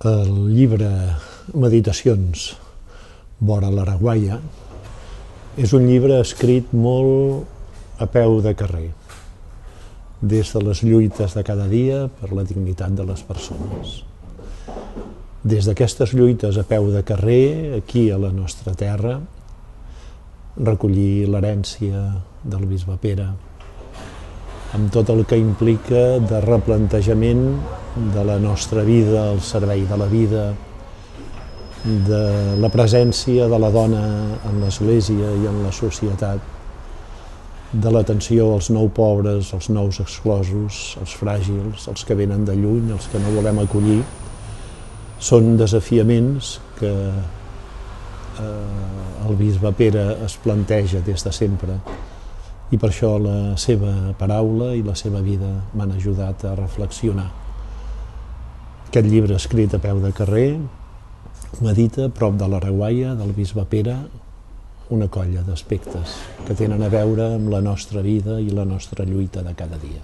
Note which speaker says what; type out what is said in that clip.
Speaker 1: El llibre Meditacions vora l'Araguaia és un llibre escrit molt a peu de carrer, des de les lluites de cada dia per la dignitat de les persones. Des d'aquestes lluites a peu de carrer, aquí a la nostra terra, recollir l'herència del bisbe Pere, amb tot el que implica de replantejament de la nostra vida al servei de la vida, de la presència de la dona en l'Església i en la societat, de l'atenció als nous pobres, als nous exclosos, als fràgils, als que venen de lluny, als que no volem acollir. Són desafiaments que el bisbe Pere es planteja des de sempre, i per això la seva paraula i la seva vida m'han ajudat a reflexionar. Aquest llibre escrit a peu de carrer medita, prop de l'Araguaia, del bisbe Pere, una colla d'aspectes que tenen a veure amb la nostra vida i la nostra lluita de cada dia.